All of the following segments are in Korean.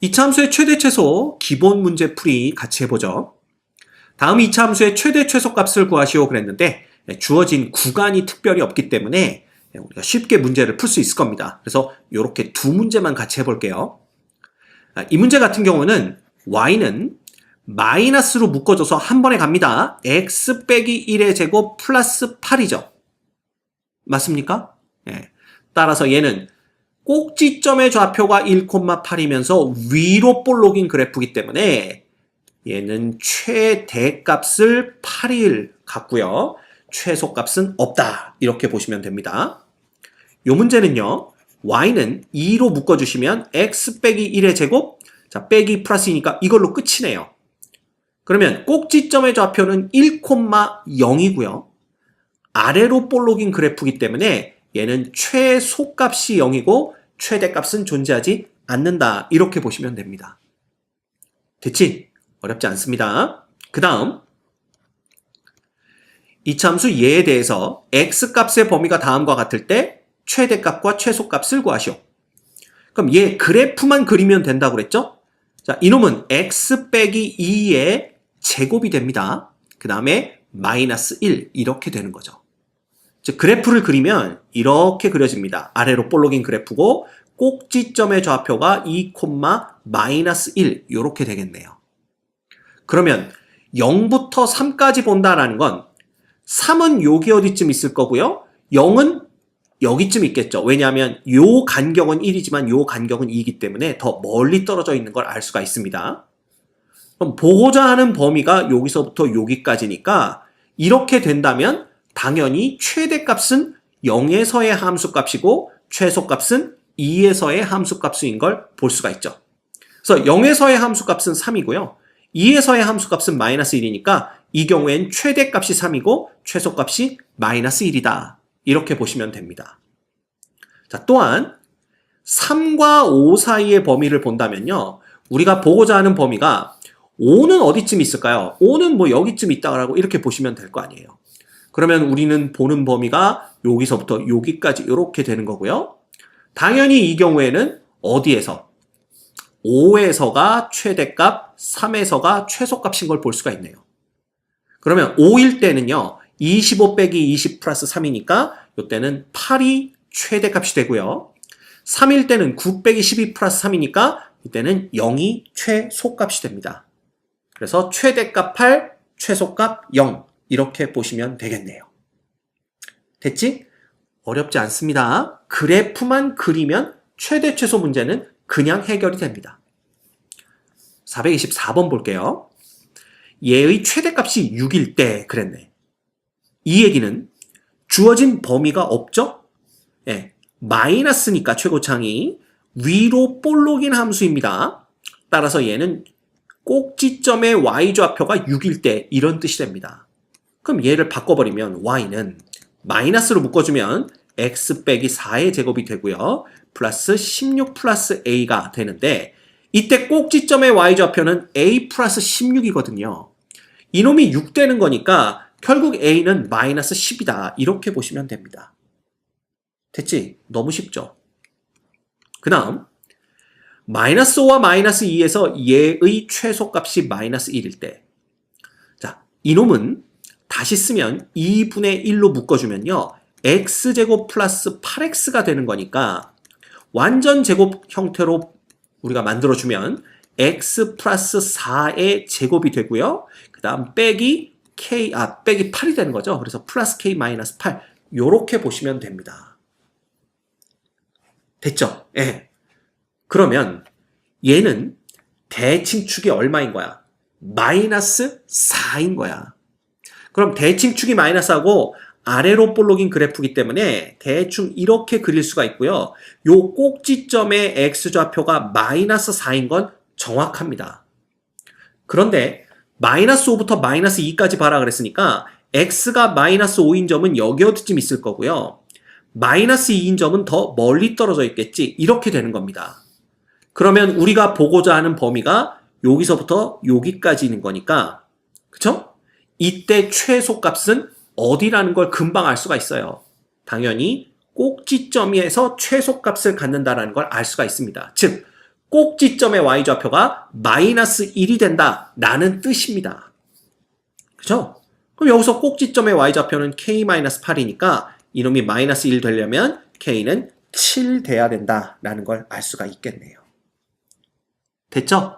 이차 함수의 최대 최소 기본 문제 풀이 같이 해보죠. 다음 이차 함수의 최대 최소 값을 구하시오 그랬는데 주어진 구간이 특별히 없기 때문에 우리가 쉽게 문제를 풀 수 있을 겁니다. 그래서 이렇게 두 문제만 같이 해볼게요. 이 문제 같은 경우는 y는 마이너스로 묶어줘서 한 번에 갑니다. x 빼기 1의 제곱 플러스 8이죠. 맞습니까? 따라서 얘는 꼭지점의 좌표가 1,8이면서 위로 볼록인 그래프이기 때문에 얘는 최대값을 8일 같고요. 최소값은 없다. 이렇게 보시면 됩니다. 이 문제는요. y는 2로 묶어주시면 x 빼기 1의 제곱, 자 빼기 플러스이니까 이걸로 끝이네요. 그러면 꼭지점의 좌표는 1,0이고요. 아래로 볼록인 그래프이기 때문에 얘는 최소값이 0이고 최대값은 존재하지 않는다. 이렇게 보시면 됩니다. 됐지? 어렵지 않습니다. 그 다음 이차함수 얘에 대해서 x값의 범위가 다음과 같을 때 최대값과 최소값을 구하시오. 그럼 얘 그래프만 그리면 된다고 그랬죠? 자, 이놈은 x 빼기 2의 제곱이 됩니다. 그 다음에 마이너스 1 이렇게 되는 거죠. 즉 그래프를 그리면 이렇게 그려집니다. 아래로 볼록인 그래프고 꼭지점의 좌표가 2, 마이너스 1 이렇게 되겠네요. 그러면 0부터 3까지 본다라는 건 3은 여기 어디쯤 있을 거고요. 0은 여기쯤 있겠죠. 왜냐하면 요 간격은 1이지만 요 간격은 2이기 때문에 더 멀리 떨어져 있는 걸 알 수가 있습니다. 그럼 보고자 하는 범위가 여기서부터 여기까지니까 이렇게 된다면 당연히 최대값은 0에서의 함수값이고 최소값은 2에서의 함수값인 걸 볼 수가 있죠. 그래서 0에서의 함수값은 3이고요. 2에서의 함수값은 마이너스 1이니까 이 경우엔 최대값이 3이고 최소값이 마이너스 1이다. 이렇게 보시면 됩니다. 자, 또한 3과 5 사이의 범위를 본다면요. 우리가 보고자 하는 범위가 5는 어디쯤 있을까요? 5는 뭐 여기쯤 있다고 이렇게 보시면 될 거 아니에요. 그러면 우리는 보는 범위가 여기서부터 여기까지 이렇게 되는 거고요. 당연히 이 경우에는 어디에서? 5에서가 최대값, 3에서가 최소값인 걸 볼 수가 있네요. 그러면 5일 때는요. 25 빼기 20 플러스 3이니까 이때는 8이 최대값이 되고요. 3일 때는 9 빼기 12 플러스 3이니까 이때는 0이 최소값이 됩니다. 그래서 최대값 8, 최소값 0 이렇게 보시면 되겠네요. 됐지? 어렵지 않습니다. 그래프만 그리면 최대 최소 문제는 그냥 해결이 됩니다. 424번 볼게요. 얘의 최대값이 6일 때 그랬네. 이 얘기는 주어진 범위가 없죠? 마이너스니까 최고창이 위로 볼록인 함수입니다. 따라서 얘는 꼭지점의 y좌표가 6일 때 이런 뜻이 됩니다. 그럼 얘를 바꿔버리면 y는 마이너스로 묶어주면 x 빼기 4의 제곱이 되고요. 플러스 16 플러스 a가 되는데 이때 꼭지점의 y좌표는 a 플러스 16이거든요. 이놈이 6 되는 거니까 결국 a는 마이너스 10이다. 이렇게 보시면 됩니다. 됐지? 너무 쉽죠? 그 다음 마이너스 5와 마이너스 2에서 얘의 최소값이 마이너스 1일 때 자, 이놈은 다시 쓰면 2분의 1로 묶어주면요. x제곱 플러스 8x가 되는 거니까 완전 제곱 형태로 우리가 만들어주면 x 플러스 4의 제곱이 되고요. 그 다음 빼기 8이 되는 거죠. 그래서 플러스 k 마이너스 8 요렇게 보시면 됩니다. 됐죠? 예. 그러면 얘는 대칭축이 얼마인 거야? 마이너스 4인 거야. 그럼 대칭축이 마이너스하고 아래로 볼록인 그래프이기 때문에 대충 이렇게 그릴 수가 있고요. 요 꼭지점의 x좌표가 마이너스 4인 건 정확합니다. 그런데 마이너스 5부터 마이너스 2까지 봐라 그랬으니까 x가 마이너스 5인 점은 여기 어디쯤 있을 거고요. 마이너스 2인 점은 더 멀리 떨어져 있겠지. 이렇게 되는 겁니다. 그러면 우리가 보고자 하는 범위가 여기서부터 여기까지 있는 거니까 그쵸? 이때 최소값은 어디라는 걸 금방 알 수가 있어요. 당연히 꼭지점에서 최소값을 갖는다는 걸 알 수가 있습니다. 즉 꼭지점의 y좌표가 마이너스 1이 된다 라는 뜻입니다. 그죠? 그럼 여기서 꼭지점의 y좌표는 k-8이니까 이놈이 마이너스 1 되려면 k는 7 돼야 된다 라는 걸 알 수가 있겠네요. 됐죠?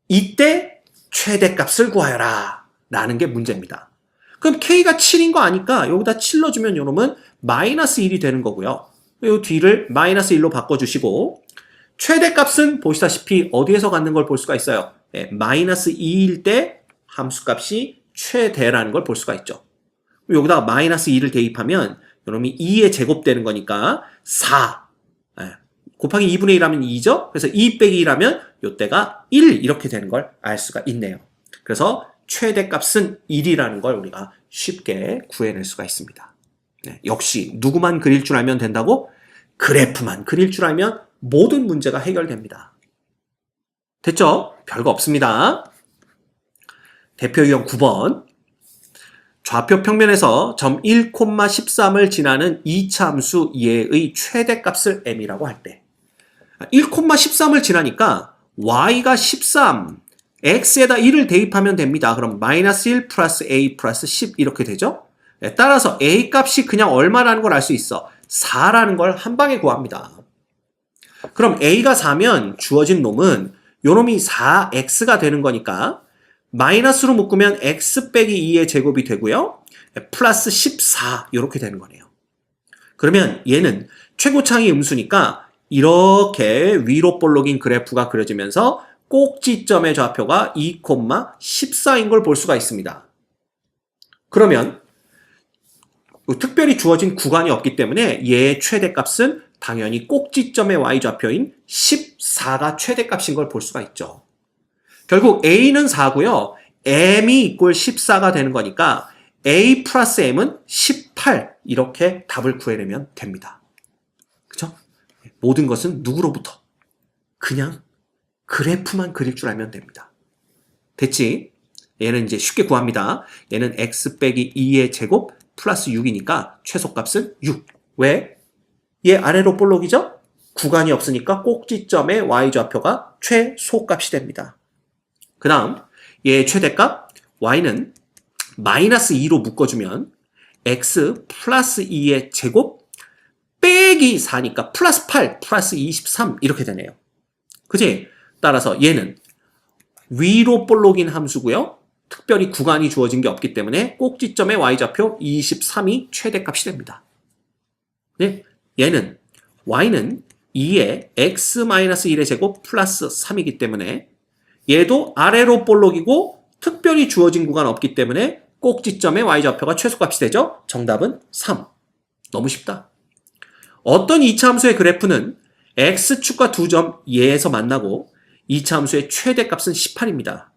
이때 최대값을 구하여라 라는 게 문제입니다. 그럼 k가 7인 거 아니까 여기다 7 넣어주면 요놈은 마이너스 1이 되는 거고요. 요 뒤를 마이너스 1로 바꿔주시고 최대값은 보시다시피 어디에서 갖는 걸 볼 수가 있어요. 네, 마이너스 2일 때 함수값이 최대라는 걸 볼 수가 있죠. 여기다가 마이너스 2를 대입하면 요놈이 2의 제곱 되는 거니까 4 곱하기 2분의 1 하면 2죠. 그래서 2 빼기 1하면 요때가 1 이렇게 되는 걸 알 수가 있네요. 그래서 최대값은 1이라는 걸 우리가 쉽게 구해낼 수가 있습니다. 네, 역시 누구만 그릴 줄 알면 된다고? 그래프만 그릴 줄 알면 모든 문제가 해결됩니다. 됐죠? 별거 없습니다. 대표 유형 9번. 좌표 평면에서 점 1,13을 지나는 2차 함수 얘의 최대값을 m이라고 할 때 1,13을 지나니까 y가 13, x에다 1을 대입하면 됩니다. 그럼 마이너스 1 플러스 a 플러스 10 이렇게 되죠? 따라서 a 값이 그냥 얼마라는 걸 알 수 있어. 4라는 걸 한 방에 구합니다. 그럼 a가 4면 주어진 놈은 요 놈이 4x가 되는 거니까 마이너스로 묶으면 x 빼기 2의 제곱이 되고요. 플러스 14 이렇게 되는 거네요. 그러면 얘는 최고창이 음수니까 이렇게 위로 볼록인 그래프가 그려지면서 꼭지점의 좌표가 2,14인 걸 볼 수가 있습니다. 그러면 특별히 주어진 구간이 없기 때문에 얘의 최대값은 당연히 꼭지점의 y좌표인 14가 최대값인 걸 볼 수가 있죠. 결국 a는 4고요. m이 이꼴 14가 되는 거니까 a 플러스 m은 18 이렇게 답을 구해내면 됩니다. 그쵸? 모든 것은 누구로부터? 그냥 그래프만 그릴 줄 알면 됩니다. 됐지? 얘는 이제 쉽게 구합니다. 얘는 x 빼기 2의 제곱 플러스 6이니까 최소값은 6. 왜? 얘 아래로 볼록이죠? 구간이 없으니까 꼭지점의 y좌표가 최소값이 됩니다. 그 다음 얘의 최대값 y는 마이너스 2로 묶어주면 x 플러스 2의 제곱 빼기 4니까 플러스 8 플러스 23 이렇게 되네요. 그치? 따라서 얘는 위로 볼록인 함수고요. 특별히 구간이 주어진 게 없기 때문에 꼭지점의 y좌표 23이 최대값이 됩니다. 네? 얘는 y는 2의 x-1의 제곱 플러스 3이기 때문에 얘도 아래로 볼록이고 특별히 주어진 구간 없기 때문에 꼭지점의 y좌표가 최소값이 되죠? 정답은 3. 너무 쉽다. 어떤 2차 함수의 그래프는 x축과 두 점 얘에서 만나고 2차 함수의 최대값은 18입니다.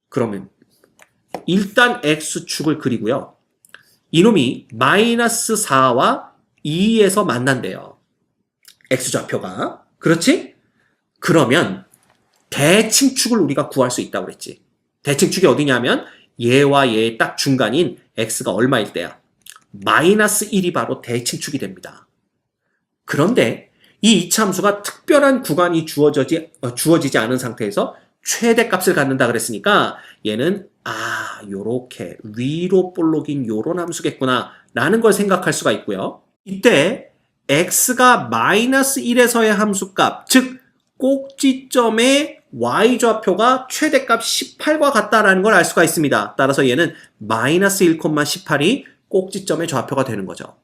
그러면 일단 x축을 그리고요. 이놈이 마이너스 4와 2에서 만난대요. x좌표가. 그렇지? 그러면 대칭축을 우리가 구할 수 있다고 그랬지. 대칭축이 어디냐면 얘와 얘의 딱 중간인 x가 얼마일 때야? 마이너스 1이 바로 대칭축이 됩니다. 그런데 이 2차 함수가 특별한 구간이 주어지지 않은 상태에서 최대값을 갖는다 그랬으니까 얘는 요렇게 위로 볼록인 요런 함수겠구나 라는 걸 생각할 수가 있고요. 이때 x가 마이너스 1에서의 함수값, 즉 꼭지점의 y좌표가 최대값 18과 같다라는 걸 알 수가 있습니다. 따라서 얘는 마이너스 1,18이 꼭지점의 좌표가 되는 거죠.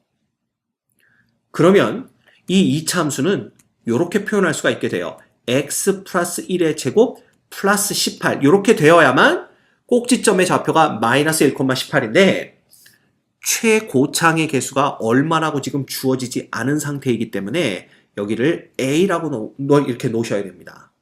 그러면 이 2차 함수는 이렇게 표현할 수가 있게 돼요. x 플러스 1의 제곱 플러스 18 이렇게 되어야만 꼭지점의 좌표가 마이너스 1,18인데 최고창의 개수가 얼마라고 지금 주어지지 않은 상태이기 때문에 여기를 a라고 이렇게 놓으셔야 됩니다.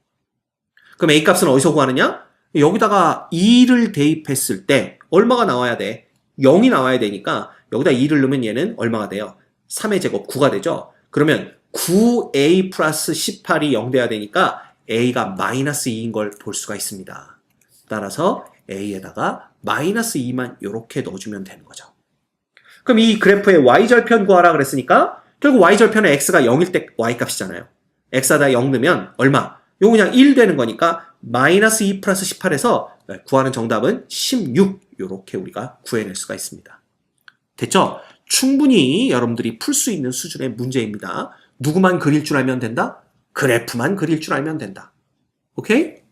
그럼 a 값은 어디서 구하느냐? 여기다가 2를 대입했을 때 얼마가 나와야 돼? 0이 나와야 되니까 여기다 2를 넣으면 얘는 얼마가 돼요? 3의 제곱 9가 되죠? 그러면 9a 플러스 18이 0 돼야 되니까 a가 마이너스 2인 걸 볼 수가 있습니다. 따라서 a에다가 마이너스 2만 이렇게 넣어주면 되는 거죠. 그럼 이 그래프의 y절편 구하라 그랬으니까 결국 y절편은 x가 0일 때 y값이잖아요. x에다 0 넣으면 얼마? 요거 그냥 1 되는 거니까 마이너스 2 플러스 18에서 구하는 정답은 16 요렇게 우리가 구해낼 수가 있습니다. 됐죠? 충분히 여러분들이 풀 수 있는 수준의 문제입니다. 누구만 그릴 줄 알면 된다? 그래프만 그릴 줄 알면 된다. 오케이?